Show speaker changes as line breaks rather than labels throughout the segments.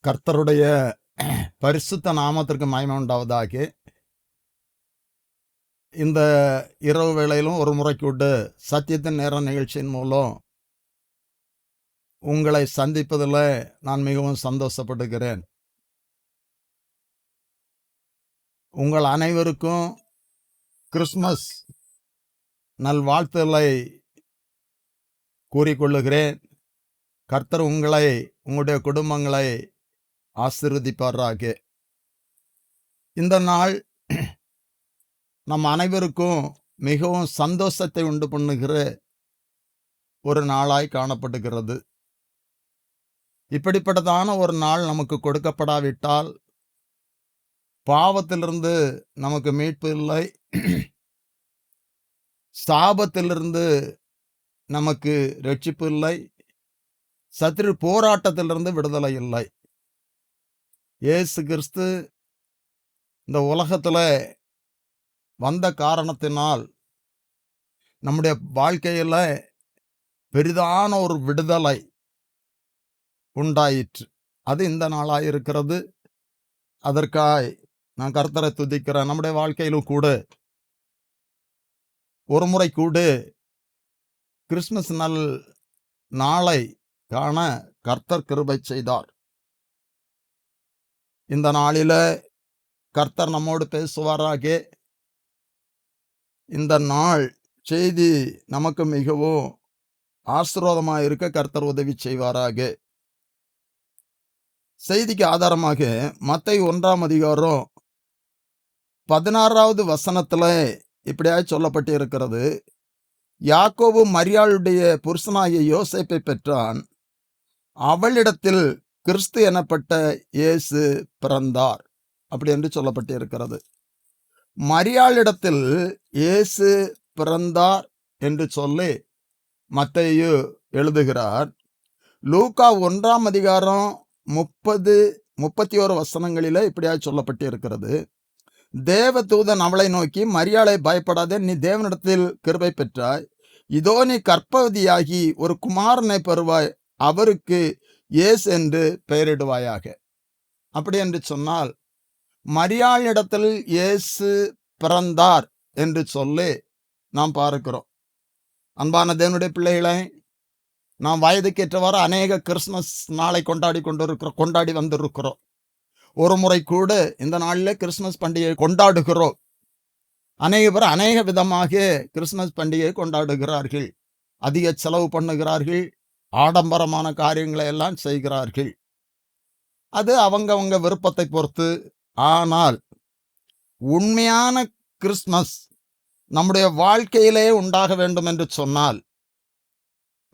கர்த்தருடைய பரிசுத்த நாமத்திற்கு மகிமை உண்டாவதாக. இந்த இரவு வேளையிலும் ஒரு முறைக்கூட்டு சத்தியத்தின் நேர நிகழ்ச்சியின் மூலம் உங்களை சந்திப்பதில் நான் மிகவும் சந்தோஷப்படுகிறேன். உங்கள் அனைவருக்கும் கிறிஸ்மஸ் நல்வாழ்த்துக்களை கூறிக்கொள்ளுகிறேன். கர்த்தர் உங்களை, உங்களுடைய குடும்பங்களை ஆசீர்வதிப்பாராக. இந்த நாள் நம் அனைவருக்கும் மிகவும் சந்தோஷத்தை உண்டு பண்ணுகிற ஒரு நாளாய் காணப்படுகிறது. இப்படிப்பட்டதான ஒரு நாள் நமக்கு கொடுக்கப்படாவிட்டால் பாவத்திலிருந்து நமக்கு மீட்பு இல்லை, சாபத்திலிருந்து நமக்கு ரட்சிப்பு இல்லை, சத்துரு போராட்டத்திலிருந்து விடுதலை இல்லை. இயேசு கிறிஸ்து இந்த உலகத்தில் வந்த காரணத்தினால் நம்முடைய வாழ்க்கையில் பெரிதான ஒரு விடுதலை உண்டாயிற்று. அது இந்த நாளாக இருக்கிறது. அதற்காய் நான் கர்த்தரை துதிக்கிறேன். நம்முடைய வாழ்க்கையிலும் கூட ஒரு முறை கூட கிறிஸ்மஸ் நாளை காண கர்த்தர் கிருபை செய்தார். இந்த நாளில் கர்த்தர் நம்மோடு பேசுவாராக. இந்த நாள் செய்தி நமக்கு மிகவும் ஆசீர்வாதமாக இருக்க கர்த்தர் உதவி செய்வாராக. செய்திக்கு ஆதாரமாக மத்தேயு 1ஆம் அதிகாரம் 16வது வசனத்தில் இப்படியாக சொல்லப்பட்டு இருக்கிறது. யாக்கோபு மரியாளுடைய புருஷனாகிய யோசேப்பை பெற்றான். அவளிடத்தில் கிறிஸ்து எனப்பட்ட இயேசு பிறந்தார். அப்படி என்று சொல்லப்பட்டு இருக்கிறது. மரியாளிடத்தில் இயேசு பிறந்தார் என்று சொல்லி மத்தேயு எழுதுகிறார். லூக்கா 1ஆம் அதிகாரம் 30-31 வசனங்களிலே இப்படியாக சொல்லப்பட்டு இருக்கிறது. தேவதூதன் அவளை நோக்கி, மரியாளை பயப்படாதே, நீ தேவனிடத்தில் கிருபை பெற்றாய். இதோ நீ கர்ப்பவதியாகி ஒரு குமாரனை பெறுவாய், அவருக்கு இயேசு என்று பெயரிடுவாயாக. அப்படி என்று சொன்னால் மரியாளிடத்தில் இயேசு பிறந்தார் என்று சொல்லி நாம் பார்க்கிறோம். அன்பான தேவனுடைய பிள்ளைகளை, நாம் வயதுக்கேற்றவாறு அநேக கிறிஸ்மஸ் நாளை கொண்டாடி வந்திருக்கிறோம். ஒரு முறை கூட இந்த நாளில் கிறிஸ்மஸ் பண்டிகையை கொண்டாடுகிறோம். அநேக பேர் அநேக விதமாக கிறிஸ்மஸ் பண்டிகையை கொண்டாடுகிறார்கள். அதிக செலவு பண்ணுகிறார்கள், ஆடம்பரமான காரியங்களை எல்லாம் செய்கிறார்கள். அது அவங்க விருப்பத்தை பொறுத்து. ஆனால் உண்மையான கிறிஸ்மஸ் நம்முடைய வாழ்க்கையிலே உண்டாக வேண்டும் என்று சொன்னால்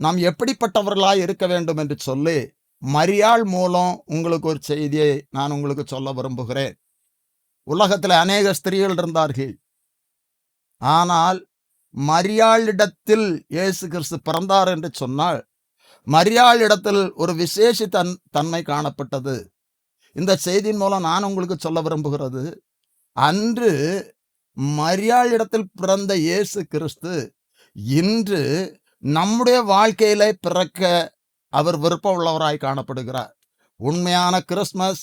நாம் எப்படிப்பட்டவர்களாய் இருக்க வேண்டும் என்று சொல்லி மரியாள் மூலம் உங்களுக்கு ஒரு செய்தியை நான் உங்களுக்கு சொல்ல விரும்புகிறேன். உலகத்தில் அநேக ஸ்திரீகள் இருந்தார்கள். ஆனால் மரியாளிடத்தில் இயேசு கிறிஸ்து பிறந்தார் என்று சொன்னால் மரியாளிடத்தில் ஒரு விசேஷ தன்மை காணப்பட்டது. இந்த செய்தியின் மூலம் நான் உங்களுக்கு சொல்ல விரும்புகிறது, அன்று மரியாளிடத்தில் பிறந்த இயேசு கிறிஸ்து இன்று நம்முடைய வாழ்க்கையில பிறக்க அவர் விருப்பம் உள்ளவராய் காணப்படுகிறார். உண்மையான கிறிஸ்மஸ்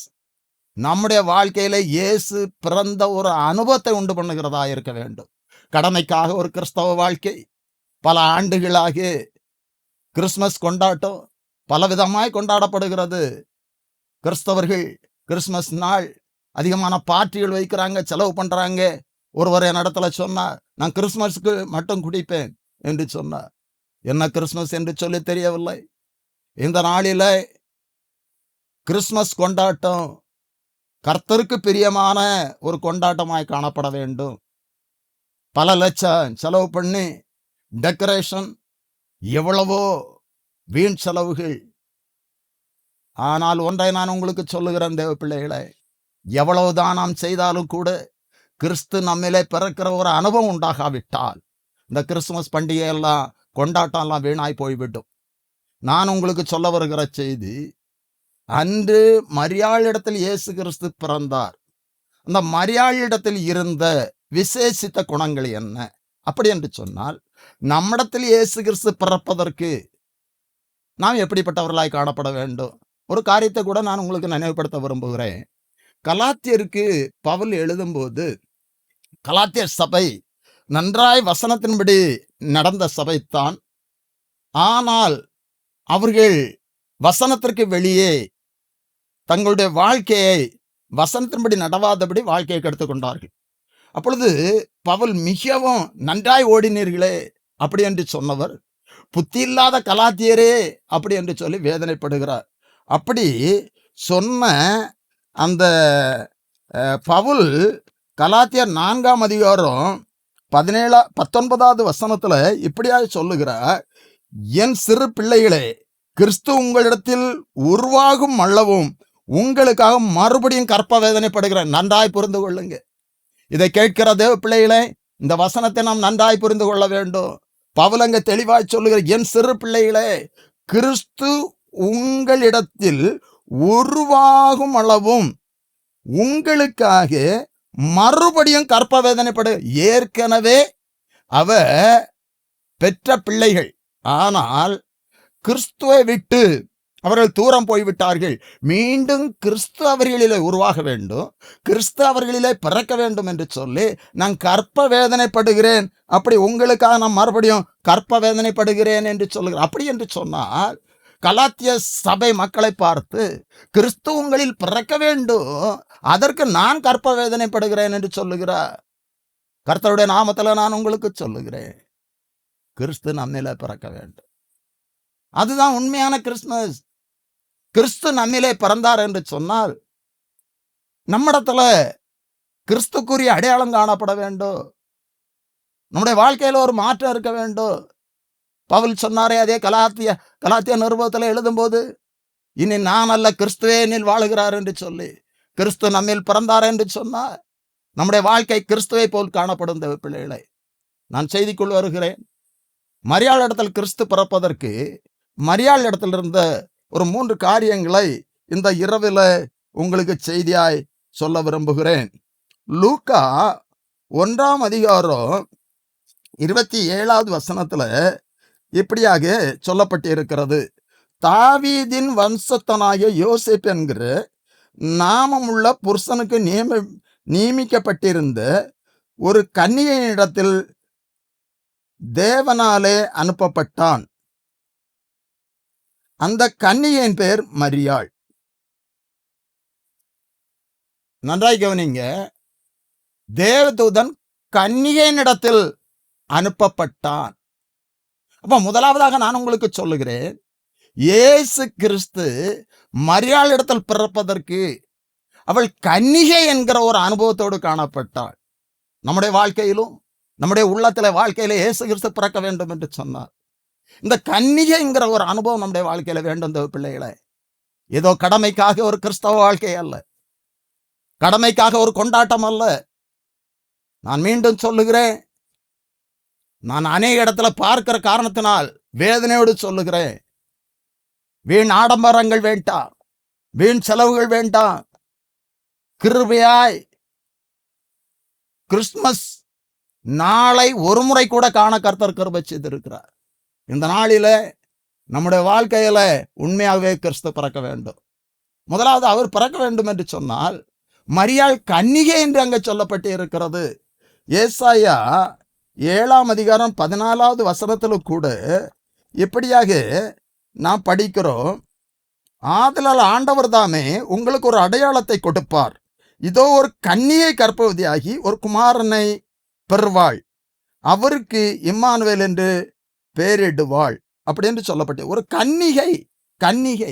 நம்முடைய வாழ்க்கையில இயேசு பிறந்த ஒரு அனுபவத்தை உண்டு பண்ணுகிறதா இருக்க வேண்டும். கடமைக்காக ஒரு கிறிஸ்தவ வாழ்க்கை, பல ஆண்டுகளாக கிறிஸ்மஸ் கொண்டாட்டம் பலவிதமாய் கொண்டாடப்படுகிறது. கிறிஸ்தவர்கள் கிறிஸ்மஸ் நாள் அதிகமான பார்ட்டிகள் வைக்கிறாங்க, செலவு பண்றாங்க. ஒருவர் என் இடத்துல சொன்னார், நான் கிறிஸ்மஸ்க்கு மட்டும் குடிப்பேன் என்று சொன்னார். என்ன கிறிஸ்மஸ் என்று சொல்லி தெரியவில்லை. இந்த நாளில கிறிஸ்மஸ் கொண்டாட்டம் கர்த்தருக்கு பிரியமான ஒரு கொண்டாட்டமாய் காணப்பட வேண்டும். பல லட்சம் செலவு பண்ணி டெக்கரேஷன், எவ்வளவோ வீண் செலவுகள். ஆனால் ஒன்றை நான் உங்களுக்கு சொல்லுகிறேன் தேவ பிள்ளைகளை, எவ்வளவுதான் நாம் செய்தாலும் கூட கிறிஸ்து நம்மிலே பிறக்கிற ஒரு அனுபவம் உண்டாகாவிட்டால் இந்த கிறிஸ்துமஸ் பண்டிகையெல்லாம் கொண்டாட்டம்லாம் வீணாய் போய்விடும். நான் உங்களுக்கு சொல்ல வருகிற செய்தி, அன்று மரியாளிடத்தில் இயேசு கிறிஸ்து பிறந்தார். அந்த மரியாளிடத்தில் இருந்த விசேஷித்த குணங்கள் என்ன? அப்படி என்று சொன்னால் நம்மிடத்தில் இயேசு கிறிஸ்து பிறப்பதற்கு நாம் எப்படிப்பட்டவர்களாய் காணப்பட வேண்டும்? ஒரு காரியத்தை கூட நான் உங்களுக்கு நினைவுபடுத்த விரும்புகிறேன். கலாத்தியருக்கு பவுல் எழுதும்போது, கலாத்தியர் சபை நன்றாய் வசனத்தின்படி நடந்த சபைத்தான். ஆனால் அவர்கள் வசனத்திற்கு வெளியே தங்களுடைய வாழ்க்கையை வசனத்தின்படி நடவாதபடி வாழ்க்கையை கெடுத்துக் கொண்டார்கள். அப்பொழுது பவுல் மிகவும் நன்றாய் ஓடினீர்களே அப்படி என்று சொன்னவர், புத்தியில்லாத கலாத்தியரே அப்படி என்று சொல்லி வேதனைப்படுகிறார். அப்படி சொன்ன அந்த பவுல் கலாத்தியர் 4ஆம் அதிகாரம் 19வது வசனத்துல இப்படியாக சொல்லுகிறார், என் சிறு பிள்ளைகளே, கிறிஸ்து உங்களிடத்தில் உருவாகும் அளவும் உங்களுக்காக மறுபடியும் கற்ப வேதனைப்படுகிறார். நன்றாய் புரிந்து கொள்ளுங்க. இதை கேட்கிற தேவ பிள்ளைகளே, இந்த வசனத்தை நாம் நன்றாய் புரிந்து கொள்ள வேண்டும். பவுல் அங்க தெளிவாய் சொல்லுகிற, என் சிறு பிள்ளைகளே, கிறிஸ்து உங்களிடத்தில் உருவாகும் அளவும் உங்களுக்காக மறுபடியும் கற்ப வேதனைப்படு. ஏற்கனவே அவ பெற்ற பிள்ளைகள், ஆனால் கிறிஸ்துவை விட்டு அவர்கள் தூரம் போய்விட்டார்கள். மீண்டும் கிறிஸ்து அவர்களிலே உருவாக வேண்டும், கிறிஸ்து அவர்களிலே பிறக்க வேண்டும் என்று சொல்லி நான் கற்ப வேதனைப்படுகிறேன். அப்படி உங்களுக்காக நான் மறுபடியும் கற்ப வேதனைப்படுகிறேன் என்று சொல்லுகிறேன். அப்படி என்று சொன்னால் கலாத்திய சபை மக்களை பார்த்து, கிறிஸ்து உங்களில் பிறக்க வேண்டும், அதற்கு நான் கற்ப வேதனைப்படுகிறேன் என்று சொல்லுகிறார். கர்த்தருடைய நாமத்தில் நான் உங்களுக்கு சொல்லுகிறேன், கிறிஸ்து நம்மிலே பிறக்க வேண்டும். அதுதான் உண்மையான கிறிஸ்துமஸ். கிறிஸ்து நம்மிலே பிறந்தார் என்று சொன்னால் நம்மிடத்துல கிறிஸ்துக்குரிய அடையாளம் காணப்பட வேண்டும். நம்முடைய வாழ்க்கையில ஒரு மாற்றம் இருக்க வேண்டும். பவுல் சொன்னாரே, அதே கலாத்திய நிருபத்தில் எழுதும்போது, இனி நான் அல்ல, கிறிஸ்துவே என்னில் வாழுகிறார் என்று சொல்லி, கிறிஸ்து நம்மில் பிறந்தார் என்று சொன்னார். நம்முடைய வாழ்க்கை கிறிஸ்துவை போல் காணப்படும் தேவ பிள்ளைகளை. நான் செய்திக்குள் வருகிறேன். மரியாள் இடத்தில் கிறிஸ்து பிறப்பதற்கு மரியாள் இடத்தில் இருந்த ஒரு 3 காரியங்களை இந்த இரவில் உங்களுக்கு செய்தியாய் சொல்ல விரும்புகிறேன். லூக்கா 1ஆம் அதிகாரம் 27வது வசனத்துல இப்படியாக சொல்லப்பட்டிருக்கிறது, தாவீதின் வம்சத்தனாகிய யோசேப்பு என்கிற நாமமுள்ள புருஷனுக்கு நியமிக்கப்பட்டிருந்த ஒரு கன்னிகையினிடத்தில் தேவனாலே அனுப்பப்பட்டான். அந்த கன்னிகையின் பேர் மரியாள். நன்றாய் கவனிங்க, தேவதூதன் கன்னிகையினிடத்தில் அனுப்பப்பட்டான். அப்ப முதலாவதாக நான் உங்களுக்கு சொல்லுகிறேன், இயேசு கிறிஸ்து மரியாள் இடத்தில் பிறப்பதற்கு அவள் கன்னிகை என்கிற ஒரு அனுபவத்தோடு காணப்பட்டாள். நம்முடைய வாழ்க்கையிலும் நம்முடைய வாழ்க்கையில இயேசு கிறிஸ்து பிறக்க வேண்டும் என்று சொன்னார். இந்த கன்னிகைங்கிற ஒரு அனுபவம் நம்முடைய வாழ்க்கையில வேண்டும் பிள்ளைகளே. ஏதோ கடமைக்காக ஒரு கிறிஸ்தவ வாழ்க்கை அல்ல, கடமைக்காக ஒரு கொண்டாட்டம் அல்ல. நான் மீண்டும் சொல்லுகிறேன், நான் அநேக இடத்துல பார்க்கிற காரணத்தினால் வேதனையோடு சொல்லுகிறேன், வீண் ஆடம்பரங்கள் வேண்டாம், வீண் செலவுகள் வேண்டாம். கிருபையாய் கிறிஸ்துமஸ் நாளை ஒரு முறை கூட காண கர்த்தர் கிருபை செய்திருக்கிறார். இந்த நாளில நம்முடைய வாழ்க்கையில உண்மையாகவே கிறிஸ்து பிறக்க வேண்டும். முதலாவது அவர் பிறக்க வேண்டும் என்று சொன்னால் மரியாள் கன்னிகை என்று அங்கே சொல்லப்பட்டு இருக்கிறது. ஏசாயா 7ஆம் அதிகாரம் 14வது வசனத்தில் கூட இப்படியாக நாம் படிக்கிறோம், ஆதலால் ஆண்டவர் தாமே உங்களுக்கு ஒரு அடையாளத்தை கொடுப்பார், இதோ ஒரு கன்னியை கர்ப்பவதியாகி ஒரு குமாரனை பெறுவாள், அவருக்கு இம்மானுவேல் என்று பெயரிடுவாள் அப்படின்னு சொல்லப்பட்டு, ஒரு கன்னிகை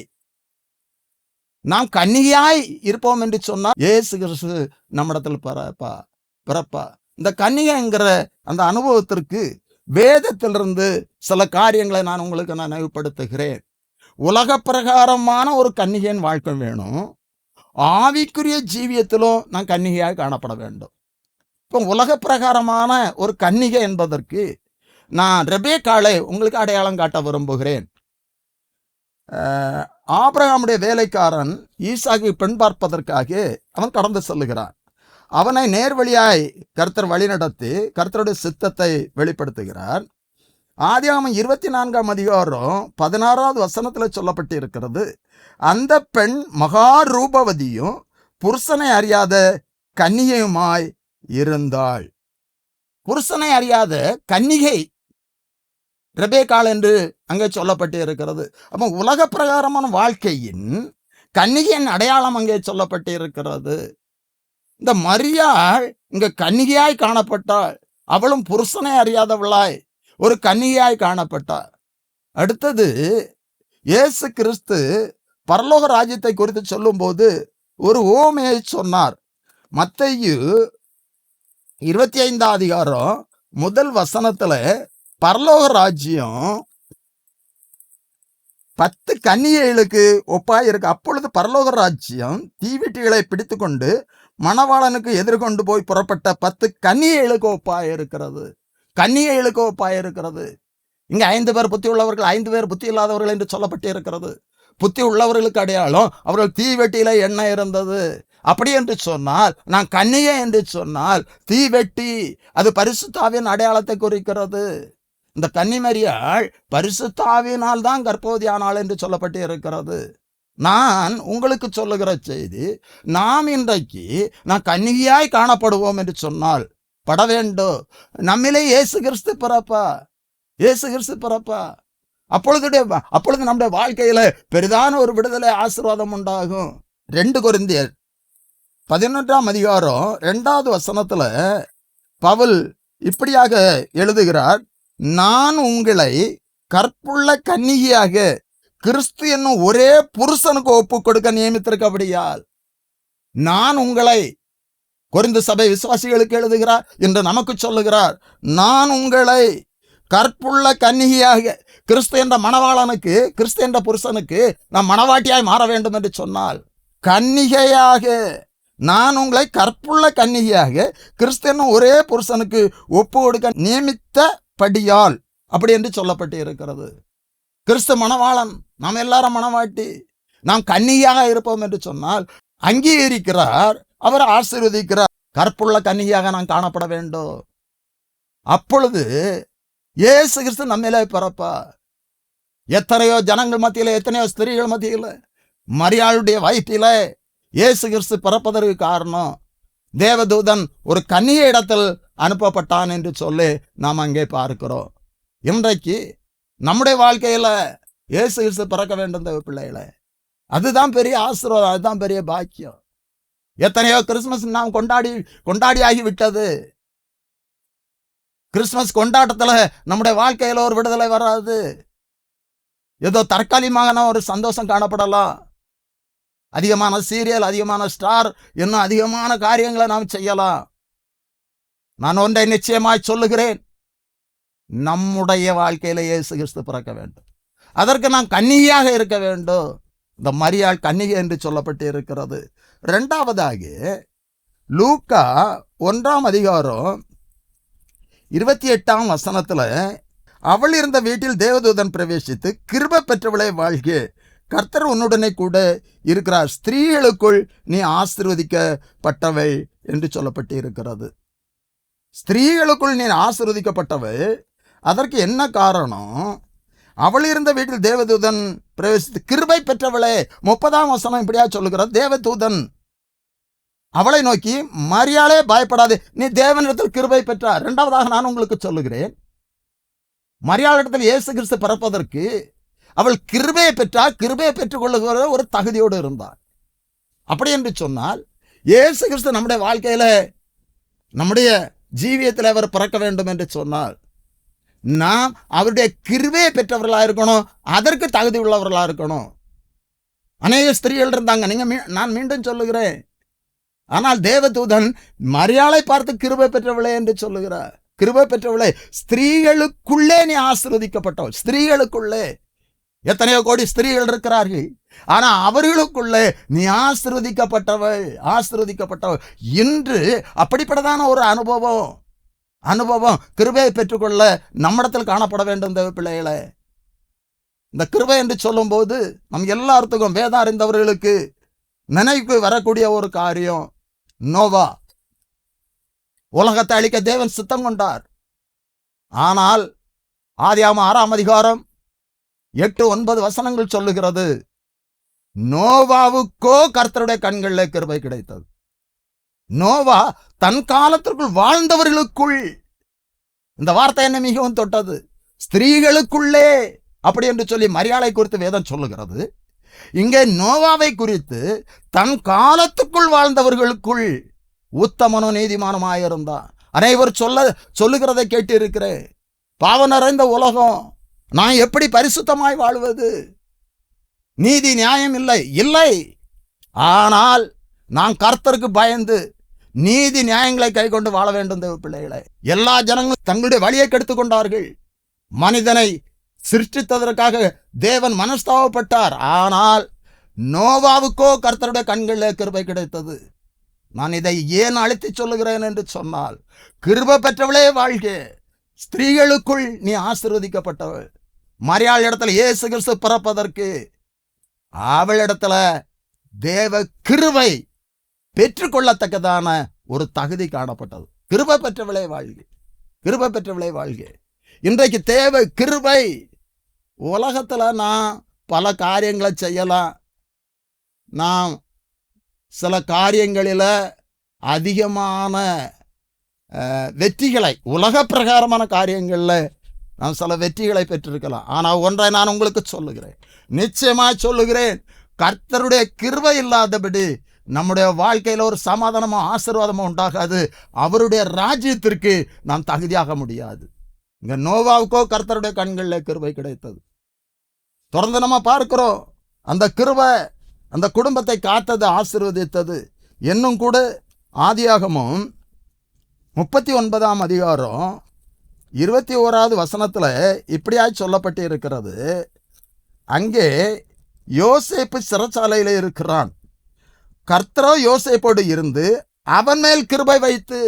நாம் கன்னிகையாய் இருப்போம் என்று சொன்னால் இயேசு கிறிஸ்து நம்மிடத்தில் பிறப்பா. இந்த கன்னிகைங்கிற அந்த அனுபவத்திற்கு வேதத்திலிருந்து சில காரியங்களை நான் உங்களுக்கு நினைவுபடுத்துகிறேன். உலக பிரகாரமான ஒரு கன்னிகையின் வாழ்க்கை வேணும், ஆவிக்குரிய ஜீவியத்திலும் நான் கன்னிகையாக காணப்பட வேண்டும். இப்போ உலக பிரகாரமான ஒரு கன்னிகை என்பதற்கு நான் ரெபேக்காளை உங்களுக்கு அடையாளம் காட்ட விரும்புகிறேன். ஆபிரகாமுடைய வேலைக்காரன் ஈசாக்கு பெண் பார்ப்பதற்காக அவன் கடந்து செல்லுகிறான். அவனை நேர்வழியாய் கர்த்தர் வழிநடத்தி கர்த்தருடைய சித்தத்தை வெளிப்படுத்துகிறார். ஆதியாகமம் 24ஆம் அதிகாரம் 16வது வசனத்தில் சொல்லப்பட்டு இருக்கிறது, அந்த பெண் மகா ரூபவதியும் புருஷனை அறியாத கன்னிகையுமாய் இருந்தாள். புருஷனை அறியாத கன்னிகை ரெபேக்காள் என்று அங்கே சொல்லப்பட்டு இருக்கிறது. அப்போ உலக பிரகாரமான வாழ்க்கையின் கன்னிகையின் அடையாளம் அங்கே சொல்லப்பட்டு இருக்கிறது. இந்த மரியாள் இங்க கன்னிகையாய் காணப்பட்டாள். அவளும் புருஷனை அறியாதவளாய் ஒரு கன்னிகையாய் காணப்பட்டாள். அடுத்தது, இயேசு கிறிஸ்து பரலோக ராஜ்யத்தை குறித்து சொல்லும்போது ஒரு உவமையை சொன்னார். மத்தேயு 25ஆம் அதிகாரம் முதல் வசனத்துல பரலோக ராஜ்யம் 10 கன்னிகைகளுக்கு ஒப்பாய் இருக்கு. அப்பொழுது பரலோக ராஜ்யம் தீவெட்டிகளை பிடித்து கொண்டு மணவாளனுக்கு எதிர்கொண்டு போய் புறப்பட்ட 10 கன்னிகைகளுக்கு ஒப்பாய் இருக்கிறது. கன்னிகைகளுக்கு ஒப்பாய் இருக்கிறது. இங்க 5 பேர் புத்தி உள்ளவர்கள், 5 பேர் புத்தி இல்லாதவர்கள் என்று சொல்லப்பட்டு இருக்கிறது. புத்தி உள்ளவர்களுக்கு அடையாளம் அவர்கள் தீவெட்டியில எண்ணெய் இருந்தது. அப்படி என்று சொன்னால், நான் கன்னிகை என்று சொன்னால் தீவெட்டி அது பரிசுத்தாவின் அடையாளத்தை குறிக்கிறது. இந்த கன்னிமரியாள் பரிசுத்தாவினால் தான் கர்ப்பவதியானாள் என்று சொல்லப்பட்டு இருக்கிறது. நான் உங்களுக்கு சொல்லுகிற செய்தி, நாம் இன்றைக்கு நான் கன்னிகையாய் காணப்படுவோம் என்று சொன்னால் பட வேண்டும். நம்மிலே இயேசு கிறிஸ்து பிறப்பா, இயேசு கிறிஸ்து பிறப்பா. அப்பொழுது நம்முடைய வாழ்க்கையில பெரிதான ஒரு விடுதலை ஆசீர்வாதம் உண்டாகும். 2 கொரிந்தியர் 11ஆம் அதிகாரம் 2வது வசனத்துல பவுல் இப்படியாக எழுதுகிறார், நான் உங்களை கற்புள்ள கன்னிகையாக கிறிஸ்து என்னும் ஒரே புருஷனுக்கு ஒப்பு கொடுக்க நியமித்திருக்கபடியால். நான் உங்களை கொரிந்து சபை விசுவாசிகளுக்கு எழுதுகிறார் என்று நமக்கு சொல்லுகிறார், நான் உங்களை கற்புள்ள கன்னிகையாக கிறிஸ்து என்ற மணவாளனுக்கு, கிறிஸ்து என்ற புருஷனுக்கு நாம் மணவாட்டியாய் மாற வேண்டும் என்று சொன்னால், கன்னிகையாக நான் உங்களை கற்புள்ள கன்னிகையாக கிறிஸ்து என்னும் ஒரே புருஷனுக்கு ஒப்பு கொடுக்க நியமித்தபடியால் அப்படி என்று சொல்லப்பட்டு இருக்கிறது. கிறிஸ்து மணவாளன், நாம் எல்லாரும் மணவாட்டி, நாம் கன்னிகையாக இருப்போம் என்று சொன்னால் அங்கீகரிக்கிறார், அவர் ஆசீர்வதிக்கிறார். கற்புள்ள கன்னிகையாக நாம் காணப்பட வேண்டும். அப்பொழுது இயேசு கிறிஸ்து நம்மிலே பிறப்பா. எத்தனையோ ஜனங்கள் மத்தியில, எத்தனையோ ஸ்திரீகள் மத்தியில, மரியாளுடைய வயிற்றில இயேசு கிறிஸ்து பிறப்பதற்கு காரணம் தேவதூதன் ஒரு கன்னிகை இடத்தில் அனுப்பப்பட்டான் என்று சொல்லி நாம் அங்கே பார்க்கிறோம். இன்றைக்கு நம்முடைய வாழ்க்கையில இயேசு கிறிஸ்து பிறக்க வேண்டும் தேவ பிள்ளைகளை. அதுதான் பெரிய ஆசீர்வாதம், அதுதான் பெரிய பாக்கியம். எத்தனையோ கிறிஸ்துமஸ் நாம் கொண்டாடி ஆகிவிட்டது. கிறிஸ்துமஸ் கொண்டாட்டத்துல நம்முடைய வாழ்க்கையில ஒரு விடுதலை வராது. ஏதோ தற்காலிகமான ஒரு சந்தோஷம் காணப்படலாம். அதிகமான சீரியல், அதிகமான ஸ்டார், இன்னும் அதிகமான காரியங்களை நாம் செய்யலாம். நான் ஒன்றை நிச்சயமாய் சொல்லுகிறேன், நம்முடைய வாழ்க்கையில இயேசு கிறிஸ்து பிறக்க வேண்டும். அதற்கு நாம் கன்னிகையாக இருக்க வேண்டும். இந்த மரியாள் கன்னிகை என்று சொல்லப்பட்டு இருக்கிறது. 2வதாக லூக்கா 1ஆம் அதிகாரம் 28ஆம் வசனத்துல, அவள் இருந்த வீட்டில் தேவதூதன் பிரவேசித்து, கிருபை பெற்றவளை வாழ்க, கர்த்தர் உன்னுடனே கூட இருக்கிறார், ஸ்திரீகளுக்குள் நீ ஆசீர்வதிக்கப்பட்டவள் என்று சொல்லப்பட்டு இருக்கிறது. ஸ்திரீகளுக்குள் நீ ஆசீர்வதிக்கப்பட்டவள். அதற்கு என்ன காரணம்? அவள் இருந்த வீட்டில் தேவதூதன் பிரவேசித்து, கிருபை பெற்றவளே. 30ஆம் வசனம் இப்படியா சொல்லுகிறார், தேவதூதன் அவளை நோக்கி, மரியாளே பயப்படாதே, நீ தேவனிடத்தில் கிருபை பெற்றார். 2வதாக நான் உங்களுக்கு சொல்லுகிறேன், மரியாளிடத்தில் இயேசு கிறிஸ்து பிறப்பதற்கு அவள் கிருபையை பெற்றார். கிருபையை பெற்றுக்கொள்ளுகிற ஒரு தகுதியோடு இருந்தார். அப்படி என்று சொன்னால் இயேசு கிறிஸ்து நம்முடைய வாழ்க்கையில, நம்முடைய ஜீவியத்தில் அவர் பிறக்க வேண்டும் என்று சொன்னால் நாம் அவருடைய கிருபையை பெற்றவர்களாக இருக்கணும். அதற்கு தகுதி உள்ளவர்களாக இருக்கணும். அநேக ஸ்திரீகள் இருந்தாங்க, நான் மீண்டும் சொல்லுகிறேன். ஆனால் தேவதூதன் மரியாளை பார்த்து கிருபை பெற்றவளே என்று சொல்லுகிறார். கிருபை பெற்றவளே, ஸ்திரீகளுக்குள்ளே நீ ஆசீர்வதிக்கப்பட்டவள். ஸ்திரீகளுக்குள்ளே எத்தனையோ கோடி ஸ்திரீகள் இருக்கிறார்கள், ஆனா அவர்களுக்குள்ளே நீ ஆசீர்வதிக்கப்பட்டவள், ஆசீர்வதிக்கப்பட்டவள். இன்று அப்படிப்பட்டதான ஒரு அனுபவம் கிருபையை பெற்றுக்கொள்ள நம்மிடத்தில் காணப்பட வேண்டும் தேவ பிள்ளைகளே. இந்த கிருபை என்று சொல்லும் போது நம் எல்லாத்துக்கும், வேதம் அறிந்தவர்களுக்கு நினைவுக்கு வரக்கூடிய ஒரு காரியம், நோவா. உலகத்தை அழிக்க தேவன் சித்தம் கொண்டார். ஆனால் ஆதியாகமம் 6ஆம் அதிகாரம் 8-9 வசனங்கள் சொல்லுகிறது, நோவாவுக்கோ கர்த்தருடைய கண்களிலே கிருபை கிடைத்தது. நோவா தன் காலத்திற்குள் வாழ்ந்தவர்களுக்குள், இந்த வார்த்தை என்ன மிகவும் தொட்டது. ஸ்திரீகளுக்குள்ளே அப்படி என்று சொல்லி மரியாதை குறித்து வேதம் சொல்லுகிறது. இங்கே நோவாவை குறித்து தன் காலத்துக்குள் வாழ்ந்தவர்களுக்குள் உத்தமனும் நீதிமானுமாயிருந்தான். அனைவர் சொல்லுகிறதை கேட்டு இருக்கிறேன். பாவம் நிறைந்த உலகம், நான் எப்படி பரிசுத்தமாய் வாழ்வது? நீதி நியாயம் இல்லை. ஆனால் நான் கர்த்தருக்கு பயந்து நீதி நியாயங்களை கை கொண்டு வாழ வேண்டும். தேவ பிள்ளைகளை, எல்லா ஜனங்களும் தங்களுடைய வழியை கெடுத்துக் கொண்டார்கள். மனிதனை சிருஷ்டித்ததற்காக தேவன் மனஸ்தாபப்பட்டார். ஆனால் நோவாவுக்கோ கர்த்தருடைய கண்களில் கிருபை கிடைத்தது. நான் இதை ஏன் அழைத்து சொல்லுகிறேன் என்று சொன்னால், கிருபை பெற்றவளே வாழ்க, ஸ்திரீகளுக்குள் நீ ஆசீர்வதிக்கப்பட்டவள். மரியாள் இடத்துல இயேசு கிறிஸ்து பிறப்பதற்கு அவளிடத்துல தேவ கிருபை பெற்றுக்கொள்ளத்தக்கதான ஒரு தகுதி காணப்பட்டது. கிருபை பெற்றவளே வாழ்க, கிருபை பெற்றவளே வாழ்க. இன்றைக்கு தேவ கிருபை. உலகத்துல நான் பல காரியங்களை செய்யலாம். நாம் சில காரியங்களில் அதிகமான வெற்றிகளை, உலக பிரகாரமான காரியங்களில் நாம் சில வெற்றிகளை பெற்றிருக்கலாம். ஆனால் ஒன்றை நான் உங்களுக்கு சொல்லுகிறேன், நிச்சயமாக சொல்லுகிறேன், கர்த்தருடைய கிருபை இல்லாதபடி நம்முடைய வாழ்க்கையில் ஒரு சமாதானமோ ஆசீர்வாதமோ உண்டாகாது. அவருடைய ராஜ்யத்திற்கு நாம் தகுதியாக முடியாது. இங்கே நோவாவுக்கோ கர்த்தருடைய கண்களில் கிருபை கிடைத்தது. தொடர்ந்து நம்ம பார்க்கிறோம், அந்த கிருபை அந்த குடும்பத்தை காத்தது, ஆசீர்வதித்தது. இன்னும் கூட ஆதியாகமம் 39ஆம் அதிகாரம் 21வது வசனத்தில் இப்படியாய் சொல்லப்பட்டு இருக்கிறது. அங்கே யோசேப்பு சிறைச்சாலையில் இருக்கிறான். கர்த்தரோ யோசேப்போடு இருந்து அவன் மேல் கிருபை வைத்து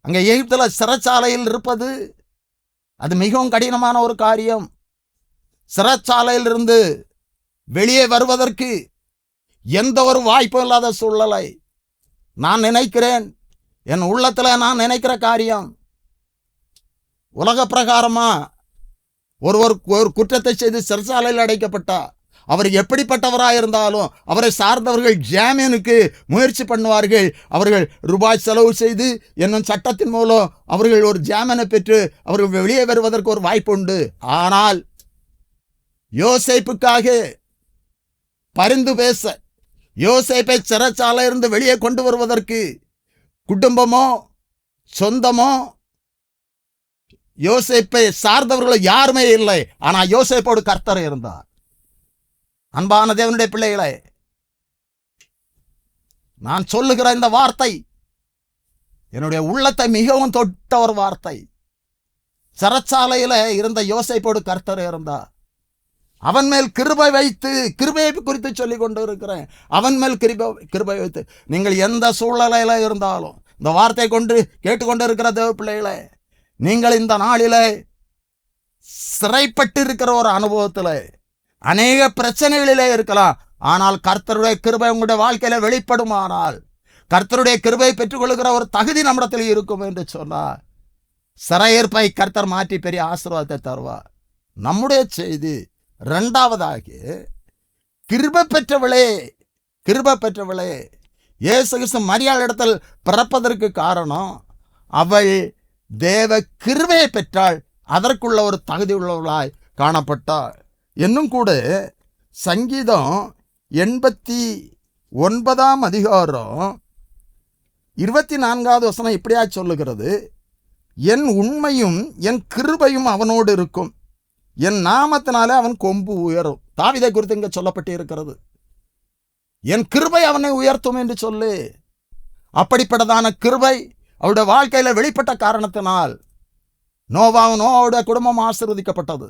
அங்கே எகிப்தில் சிறைச்சாலையில் இருப்பது அது மிகவும் கடினமான ஒரு காரியம். சிறைச்சாலையிலிருந்து வெளியே வருவதற்கு எந்த ஒரு வாய்ப்பும் இல்லாத சூழ்நிலை. நான் நினைக்கிறேன், என் உள்ளத்தில் நான் நினைக்கிற காரியம், உலக பிரகாரமா ஒரு குற்றத்தை செய்து சிறைச்சாலையில் அடைக்கப்பட்டா அவர் எப்படிப்பட்டவராக இருந்தாலும் அவரை சார்ந்தவர்கள் ஜாமீனுக்கு முயற்சி பண்ணுவார்கள். அவர்கள் ரூபாய் செலவு செய்து என்னும் சட்டத்தின் மூலம் அவர்கள் ஒரு ஜாமீனை பெற்று அவர்கள் வெளியே வருவதற்கு ஒரு வாய்ப்பு உண்டு. ஆனால் யோசேப்புக்காக பரிந்து பேச, யோசேப்பை சிறைச்சாலையிலிருந்து வெளியே கொண்டு வருவதற்கு குடும்பமோ சொந்தமோ யோசேப்பை சார்ந்தவர்களோ யாருமே இல்லை. ஆனால் யோசேப்போடு கர்த்தர் இருந்தார். அன்பான தேவனுடைய பிள்ளைகளை, நான் சொல்லுகிற இந்த வார்த்தை என்னுடைய உள்ளத்தை மிகவும் தொட்ட ஒரு வார்த்தை. சிறைச்சாலையில் இருந்த யோசேப்போடு கர்த்தர் இருந்தார். அவன் மேல் கிருபை வைத்து, கிருபையை குறித்து சொல்லி கொண்டு இருக்கிறேன். அவன் மேல் கிருபை வைத்து, நீங்கள் எந்த சூழ்நிலையில இருந்தாலும் இந்த வார்த்தை கொண்டு கேட்டுக்கொண்டு இருக்கிற தேவ பிள்ளைகளே, நீங்கள் இந்த நாளிலே சிறைப்பட்டு இருக்கிற ஒரு அனுபவத்தில் அநேக பிரச்சனைகளிலே இருக்கலாம். ஆனால் கர்த்தருடைய கிருபை உங்களுடைய வாழ்க்கையில வெளிப்படுமானால், கர்த்தருடைய கிருபை பெற்றுக்கொள்கிற ஒரு தகுதி நம்மிடத்தில் இருக்கும் என்று சொன்னார். சிறையிருப்பை கர்த்தர் மாற்றி பெரிய ஆசீர்வாதத்தை தருவார். நம்முடைய செய்தி இரண்டாவதாக, கிருபை பெற்றவளே, இயேசு கிறிஸ்து மரியாள் இடத்தில் பிறப்பதற்கு காரணம் அவள் தேவ கிருபையை பெற்றாள். அதற்குள்ள ஒரு தகுதி உள்ளவளாய் காணப்பட்டாள். இன்னும் கூட சங்கீதம் 89ஆம் அதிகாரம் 24வது வசனம் இப்படியா சொல்லுகிறது, என் உண்மையும் என் கிருபையும் அவனோடு இருக்கும், என் நாமத்தினாலே அவன் கொம்பு உயரும். தாவீதை குறித்து இங்கே சொல்லப்பட்டு இருக்கிறது. என் கிருபை அவனை உயர்த்தும் என்று சொல்லு. அப்படிப்பட்டதான கிருபை அவருடைய வாழ்க்கையில வெளிப்பட்ட காரணத்தினால் நோவாவுடைய குடும்பம் ஆசீர்வதிக்கப்பட்டது.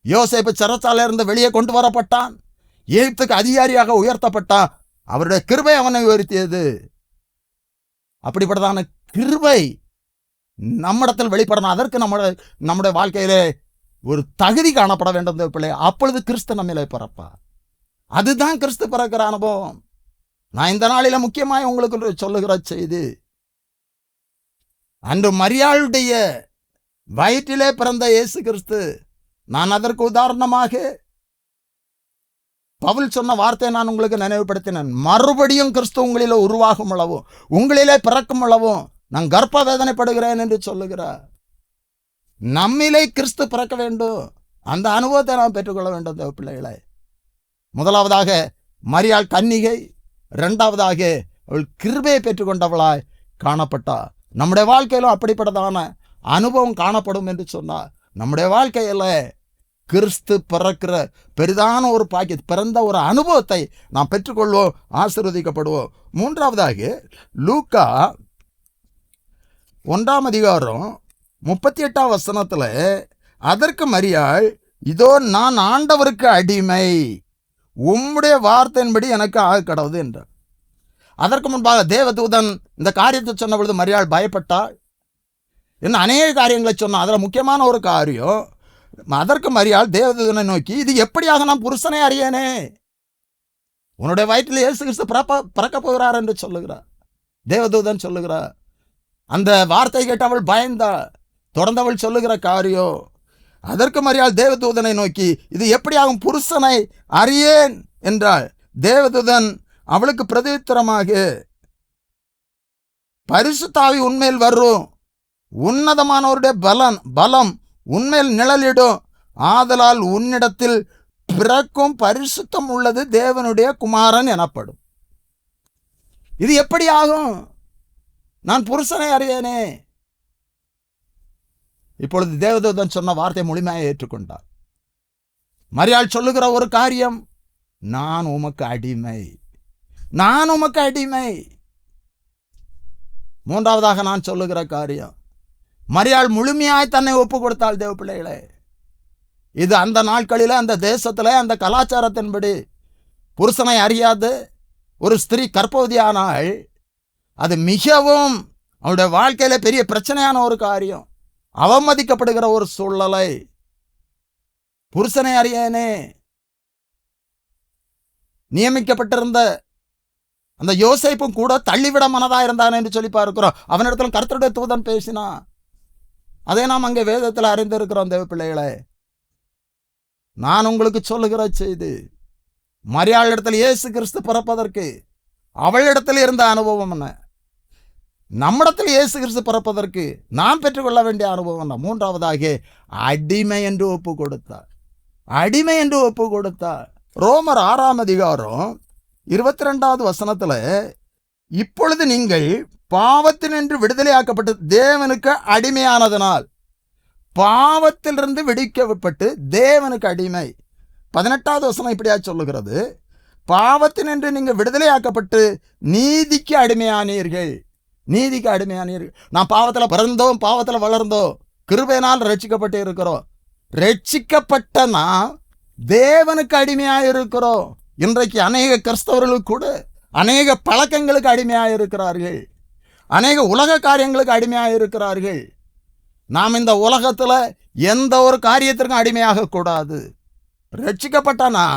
யோசேப்பு சிறைச்சாலையிலிருந்து வெளியே கொண்டு வரப்பட்டான். எகிப்துக்கு அதிகாரியாக உயர்த்தப்பட்டான். அவருடைய கிருபை அவனை உயர்த்தியது. அப்படிப்பட்டதான கிருபை நம்மிடத்தில் வெளிப்படணும். அதற்கு நம்முடைய வாழ்க்கையிலே ஒரு தகுதி காணப்பட வேண்டும் பிள்ளை. அப்பொழுது கிறிஸ்து நம்மிலே பிறப்பா. அதுதான் கிறிஸ்து பிறக்கிற அனுபவம். நான் இந்த நாளில முக்கியமாக உங்களுக்கு சொல்லுகிற செய்தி, அன்று மரியாளுடைய வயிற்றிலே பிறந்த இயேசு கிறிஸ்து. நான் அதற்கு உதாரணமாக பவுல் சொன்ன வார்த்தையை நான் உங்களுக்கு நினைவுபடுத்தினேன். மறுபடியும் கிறிஸ்து உங்களிலே உருவாகும் அளவும், உங்களிலே பிறக்கும் அளவும் நான் கர்ப்ப வேதனைப்படுகிறேன் என்று சொல்லுகிறார். நம்மிலே கிறிஸ்து பிறக்க வேண்டும். அந்த அனுபவத்தை நாம் பெற்றுக்கொள்ள வேண்டும் தேவ பிள்ளைகளை. முதலாவதாக மரியாள் கன்னிகை, இரண்டாவதாக அவள் கிருபையை பெற்றுக்கொண்டவளாய் காணப்பட்டார். நம்முடைய வாழ்க்கையிலும் அப்படிப்பட்டதான அனுபவம் காணப்படும் என்று சொன்னார். நம்முடைய வாழ்க்கையில் கிறிஸ்து பிறக்கிற பெரிதான ஒரு பாக்கியம், பிறந்த ஒரு அனுபவத்தை நாம் பெற்றுக்கொள்வோம், ஆசீர்வதிக்கப்படுவோம். மூன்றாவதாக லூக்கா 1:38 அதற்கு மரியாள், இதோ நான் ஆண்டவருக்கு அடிமை, உம்முடைய வார்த்தையின்படி எனக்கு ஆக கடவுது என்றார். அதற்கு முன்பாக தேவதூதன் இந்த காரியத்தை சொன்ன பொழுது மரியாள் பயப்பட்டாள். இன்னும் அநேக காரியங்களை சொன்னான். அதில் முக்கியமான ஒரு காரியம், அதற்கு மரியாள் தேவதூதனை நோக்கி, இது எப்படியாக நான் புருஷனை அறியேனே, உன்னுடைய வயிற்றில் இயேசு கிறிஸ்து பிறக்க போகிறார் என்று சொல்லுகிறார். தேவதூதன் சொல்லுகிறார். அந்த வார்த்தை கேட்டு அவள் பயந்தாள். தொடர்ந்து அவள் சொல்லுகிற காரியம், அதற்கு மரியாள் தேவதூதனை நோக்கி, இது எப்படியாகும் புருஷனை அறியேன் என்றாள். தேவதூதன் அவளுக்கு பிரதியுத்தரமாக, பரிசுத்த ஆவி உன்மேல் வரும், உன்னதமானவருடைய பலம் உன்மேல் நிழலிடும், ஆதலால் உன்னிடத்தில் பிறக்கும் பரிசுத்தம் உள்ளது தேவனுடைய குமாரன் எனப்படும். இது எப்படி ஆகும்? நான் புருஷனை அறியேனே. இப்பொழுது தேவதூதன் சொன்ன வார்த்தை முழுமையாக ஏற்றுக்கொண்டார். மரியாள் சொல்லுகிற ஒரு காரியம், நான் உமக்கு அடிமை, நான் உமக்கு அடிமை. மூன்றாவதாக நான் சொல்லுகிற காரியம், மரியாள் முழுமையாய் தன்னை ஒப்பு கொடுத்தாள். தேவ பிள்ளைகளே, இது அந்த நாட்களில், அந்த தேசத்தில், அந்த கலாச்சாரத்தின்படி புருஷனை அறியாது ஒரு ஸ்திரீ கர்ப்பவதியானாள். அது மிகவும் அவளுடைய வாழ்க்கையில பெரிய பிரச்சனையான ஒரு காரியம், அவமதிக்கப்படுகிற ஒரு சூழ்நிலை. புருஷனை அறியேனே. நியமிக்கப்பட்டிருந்த அந்த யோசேப்பும் கூட தள்ளிவிட மனதா இருந்தான் என்று சொல்லி பார்க்கிறோம். அவனிடத்தில் கர்த்தருடைய தூதன் பேசினான். அதை நாம் அங்கே வேதத்தில் அறிந்திருக்கிறோம். தேவ பிள்ளைகளே, நான் உங்களுக்கு சொல்லுகிற செய்தி, மரியாள் இடத்தில் இயேசு கிறிஸ்து பிறப்பதற்கு அவளிடத்தில் இருந்த அனுபவம் என்ன, நம்மிடத்தில் இயேசு கிறிஸ்து பிறப்பதற்கு நாம் பெற்றுக்கொள்ள வேண்டிய அனுபவம் என்ன? மூன்றாவதாக அடிமை என்று ஒப்பு கொடுத்தார். அடிமை என்று ஒப்பு கொடுத்தார். ரோமர் 6:22 இப்பொழுது நீங்கள் பாவத்தினின்று விடுதலையாக்கப்பட்டு தேவனுக்கு அடிமையானதனால், பாவத்திலிருந்து விடுவிக்கப்பட்டு தேவனுக்கு அடிமை. 18 இப்படியா சொல்லுகிறது, பாவத்தினின்று நீங்கள் விடுதலையாக்கப்பட்டு நீதிக்கு அடிமையானீர்கள். நீதிக்கு அடிமையானீர்கள். நான் பாவத்தில் பிறந்தோம், பாவத்தில் வளர்ந்தோம், கிருபையினால் ரட்சிக்கப்பட்டு இருக்கிறோம். ரட்சிக்கப்பட்ட நாம் தேவனுக்கு அடிமையாக இருக்கிறோம். இன்றைக்கு அநேக கிறிஸ்தவர்களுக்கு கூட அநேக பழக்கங்களுக்கு அடிமையாக இருக்கிறார்கள், அநேக உலக காரியங்களுக்கு அடிமையாக இருக்கிறார்கள். நாம் இந்த உலகத்தில் எந்த ஒரு காரியத்திற்கும் அடிமையாக கூடாது. ரட்சிக்கப்பட்டனா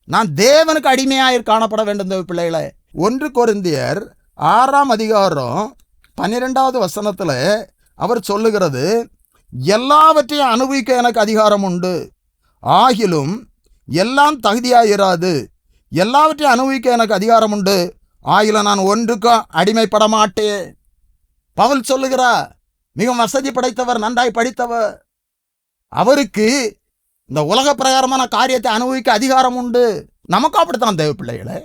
நான் தேவனுக்கு அடிமையாக காணப்பட வேண்டும். பிள்ளைகளை, 1 கொரிந்தியர் 6:12 அவர் சொல்லுகிறது, எல்லாவற்றையும் அனுபவிக்க எனக்கு அதிகாரம் உண்டு, ஆகிலும் எல்லாம் தகுதியாயிராது. எல்லாவற்றையும் அனுபவிக்க எனக்கு அதிகாரம் உண்டு, ஆகிலும் நான் ஒன்றுக்கும் அடிமைப்பட மாட்டேன். பவுல் சொல்லுகிறார், மிக வசதி படைத்தவர், நன்றாய் படித்தவர், அவருக்கு இந்த உலக பிரகாரமான காரியத்தை அனுபவிக்க அதிகாரம் உண்டு. நமக்கும் அப்படித்தான் தேவ பிள்ளைகளை.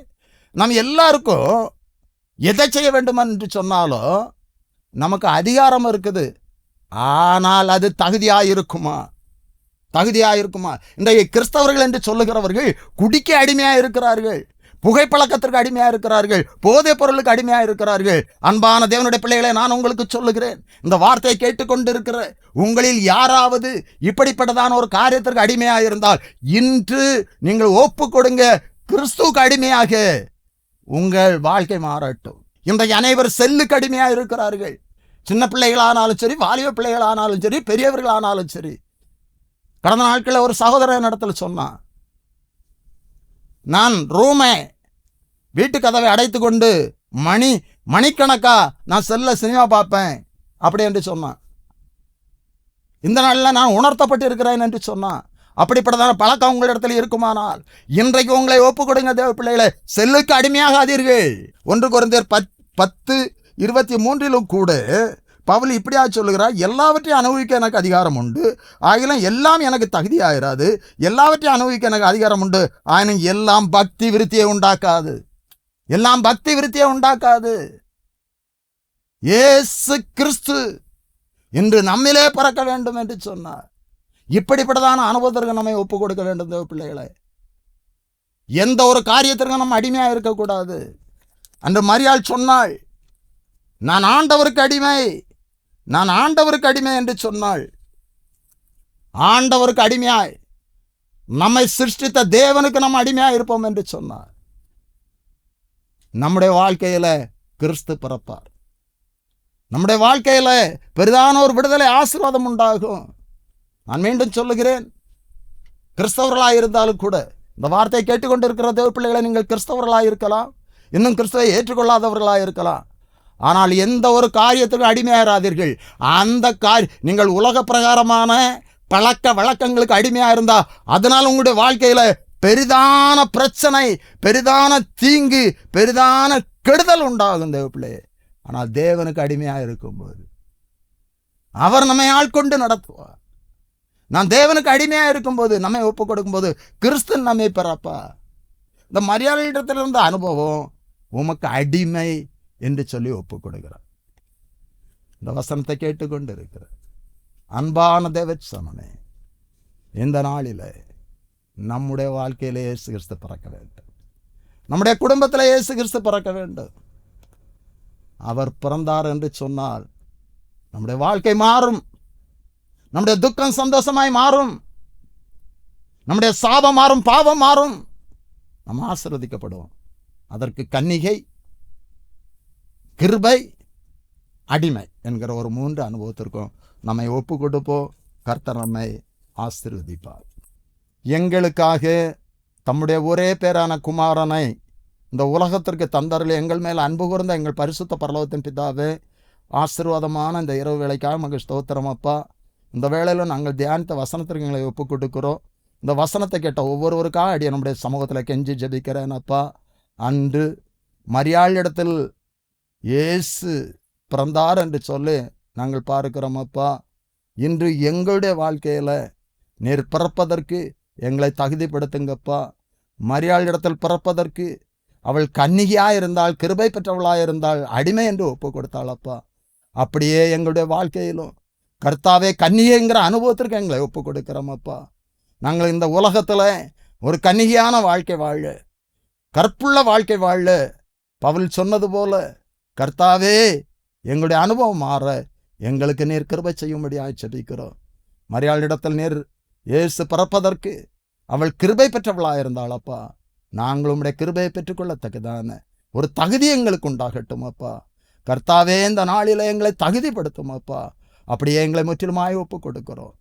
நம்ம எல்லாருக்கும் எதை செய்ய வேண்டும் என்று சொன்னாலும் நமக்கு அதிகாரம் இருக்குது. ஆனால் அது தகுதியாயிருக்குமா? தகுதியாயிருக்குமா? இன்றைய கிறிஸ்தவர்கள் என்று சொல்லுகிறவர்கள் குடிக்க அடிமையாக இருக்கிறார்கள், புகைப்பழக்கத்திற்கு அடிமையாக இருக்கிறார்கள், போதைப் பொருளுக்கு அடிமையாக இருக்கிறார்கள். அன்பான தேவனுடைய பிள்ளைகளை, நான் உங்களுக்கு சொல்லுகிறேன், இந்த வார்த்தையை கேட்டுக்கொண்டிருக்கிற உங்களில் யாராவது இப்படிப்பட்டதான ஒரு காரியத்திற்கு அடிமையாக இருந்தால் இன்று நீங்கள் ஒப்பு கொடுங்க, கிறிஸ்துவுக்கு அடிமையாக உங்கள் வாழ்க்கை மாறட்டும். இன்றைக்கு அனைவர் செல்லுக்கு அடிமையாக இருக்கிறார்கள். சின்ன பிள்ளைகளானாலும் சரி, வாலிப பிள்ளைகளானாலும் சரி, பெரியவர்களானாலும் சரி. கடந்த நாட்களில் ஒரு சகோதரன் இடத்துல சொன்னான், நான் ரூமை வீட்டு கதவை அடைத்து கொண்டு மணி மணிக்கணக்கா நான் செல்ல சினிமா பார்ப்பேன் அப்படி என்று சொன்னான். இந்த நாளில் நான் உணர்த்தப்பட்டு இருக்கிறேன் என்று சொன்னான். அப்படிப்பட்டதான பழக்கம் உங்களிடத்தில் இருக்குமானால் இன்றைக்கு உங்களை ஒப்பு கொடுங்க தேவ பிள்ளைகளை. செல்லுக்கு அடிமையாகாதீர்கள். 1 கொரிந்தியர் 10:23 கூட பவுல் இப்படியா சொல்லுகிறார், எல்லாவற்றையும் அனுபவிக்க எனக்கு அதிகாரம் உண்டு, ஆகிலும் எல்லாம் எனக்கு தகுதி ஆயிராது. எல்லாவற்றையும் அனுபவிக்க எனக்கு அதிகாரம் உண்டு, ஆயினும் எல்லாம் பக்தி விருத்தியை உண்டாக்காது. எல்லாம் பக்தி விருத்தியை உண்டாக்காது. இயேசு கிறிஸ்து இன்று நம்மிலே பிறக்க வேண்டும் என்று சொன்னார். இப்படிப்பட்டதான அனுபவத்திற்கு நம்மை ஒப்பு கொடுக்க வேண்டும் தேவ பிள்ளைகளை. எந்த ஒரு காரியத்திற்கும் நம்ம அடிமையாக இருக்கக்கூடாது. அன்று மரியாள் சொன்னாள், நான் ஆண்டவருக்கு அடிமை, நான் ஆண்டவருக்கு அடிமை என்று சொன்னாள். ஆண்டவருக்கு அடிமையாய் நம்மை சிருஷ்டித்த தேவனுக்கு நம்ம அடிமையாக இருப்போம் என்று சொன்னார். நம்முடைய வாழ்க்கையில கிறிஸ்து பிறப்பார். நம்முடைய வாழ்க்கையில பெரிதான ஒரு விடுதலை ஆசீர்வாதம் உண்டாகும். நான் மீண்டும் சொல்லுகிறேன், கிறிஸ்தவர்களாக இருந்தாலும் கூட இந்த வார்த்தையை கேட்டுக்கொண்டு இருக்கிற தேவ பிள்ளைகளை, நீங்கள் கிறிஸ்தவர்களாக இருக்கலாம், இன்னும் கிறிஸ்துவை ஏற்றுக்கொள்ளாதவர்களாக இருக்கலாம். ஆனால் எந்த ஒரு காரியத்திற்கும் அடிமையாகாதீர்கள். அந்த நீங்கள் உலக பிரகாரமான பழக்க வழக்கங்களுக்கு அடிமையாக இருந்தா அதனால் உங்களுடைய வாழ்க்கையில பெரிதான பிரச்சனை, பெரிதான தீங்கு, பெரிதான கெடுதல் உண்டாகும் தேவ பிள்ளையே. ஆனால் தேவனுக்கு அடிமையாக இருக்கும்போது அவர் நம்மை ஆட்கொண்டு நடத்துவார். நான் தேவனுக்கு அடிமையாக இருக்கும்போது, நம்மை ஒப்பு கொடுக்கும்போது கிறிஸ்து நம்மை பிறப்பா. இந்த மரியாதையிடத்தில் இருந்த அனுபவம் உமக்கு அடிமை என்று சொல்லி ஒப்பு கொடுக்கிறார். இந்த வசனத்தை கேட்டுக்கொண்டு இருக்கிற அன்பான தேவச்சனமே, இந்த நாளில் நம்முடைய வாழ்க்கையிலே இயேசு கிறிஸ்து பிறக்க வேண்டும். நம்முடைய குடும்பத்தில் இயேசு கிறிஸ்து பிறக்க வேண்டும். அவர் பிறந்தார் என்று சொன்னால் நம்முடைய வாழ்க்கை மாறும். நம்முடைய துக்கம் சந்தோஷமாய் மாறும். நம்முடைய சாபம் மாறும், பாவம் மாறும். நம்ம ஆசீர்வதிக்கப்படுவோம். அதற்கு கன்னிகை, கிருபை, அடிமை என்கிற ஒரு 3 அனுபவத்திற்கும் நம்மை ஒப்பு கொடுப்போம். கர்த்தர் நம்மை ஆசீர்வதிப்பார். எங்களுக்காக தம்முடைய ஒரே பேரான குமாரனை இந்த உலகத்திற்கு தந்தரில் எங்கள் மேல் அன்பு கூர்ந்த எங்கள் பரிசுத்த பரலோகத்தின் பிதாவே, ஆசீர்வாதமான இந்த இரவு வேளைக்காக மகிழ் ஸ்தோத்திரம் அப்பா. இந்த வேளையில் நாங்கள் தியானித்த வசனத்திற்கு எங்களை ஒப்பு கொடுக்கிறோம். இந்த வசனத்தை கேட்ட ஒவ்வொருவருக்காக அடிய நம்முடைய சமூகத்தில் கெஞ்சி ஜெபிக்கிறேன் அப்பா. அன்று மரியாளிடத்தில் இயேசு பிறந்தார் என்று சொல்லி நாங்கள் பார்க்கிறோம் அப்பா. இன்று எங்களுடைய வாழ்க்கையில் நீர் பிறப்பதற்கு எங்களை தகுதிப்படுத்துங்கப்பா. மரியாளிடத்தில் பிறப்பதற்கு அவள் கன்னிகையாக இருந்தால், கிருபை பெற்றவளாக இருந்தால், அடிமை என்று ஒப்பு கொடுத்தாளப்பா. அப்படியே எங்களுடைய வாழ்க்கையிலும் கர்த்தாவே கன்னிகைங்கிற அனுபவத்திற்கு எங்களை ஒப்பு கொடுக்கிறோமப்பா. நாங்கள் இந்த உலகத்தில் ஒரு கன்னிகையான வாழ்க்கை வாழ, கற்புள்ள வாழ்க்கை வாழ பவுல் சொன்னது போல கர்த்தாவே எங்களுடைய அனுபவம் மாற எங்களுக்கு நீர் கிருபை செய்யும்படியாக ஜெபிக்கிறோம். மரியாளிடத்தில் நீர் இயேசு பிறப்பதற்கு அவள் கிருபை பெற்றவளாக இருந்தாளப்பா. நாங்களும் உடைய கிருபையை பெற்றுக்கொள்ளத்தக்கதான ஒரு தகுதி எங்களுக்கு உண்டாகட்டும் அப்பா. கர்த்தாவே இந்த நாளில் எங்களை தகுதிப்படுத்தும் அப்பா. அப்படியே எங்களை முற்றிலுமாய் ஒப்பு கொடுக்கிறோம்.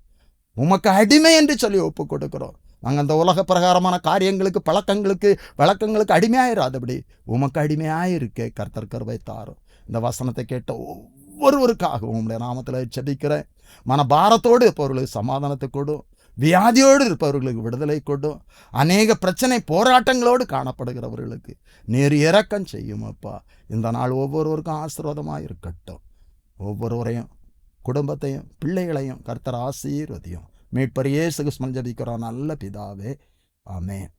உமக்கு அடிமை என்று சொல்லி ஒப்பு கொடுக்கிறோம். நாங்கள் அந்த உலக பிரகாரமான காரியங்களுக்கு, பழக்கங்களுக்கு, வழக்கங்களுக்கு அடிமையாயிராதபடி உமக்கு அடிமையாயிருக்க கர்த்தர் கிருபை தாரும். இந்த வசனத்தை கேட்ட ஒவ்வொருவருக்காகவும் உங்களுடைய நாமத்தில் ஜெபிக்கிறேன். மனபாரத்தோடு இருப்பவர்களுக்கு சமாதானத்தை கொடும், வியாதியோடு இருப்பவர்களுக்கு விடுதலை கொடும், அநேக பிரச்சனை போராட்டங்களோடு காணப்படுகிறவர்களுக்கு நேர் இரக்கம் செய்யும் அப்பா. இந்த நாள் ஒவ்வொருவருக்கும் ஆசீர்வாதமாக இருக்கட்டும். ஒவ்வொருவரையும், குடும்பத்தையும், பிள்ளைகளையும் கர்த்தர் ஆசீர்வதியும். மீட்பர் இயேசு கிறிஸ்துவின் ஜெபிக்கிறோம் நல்ல பிதாவே, ஆமென்.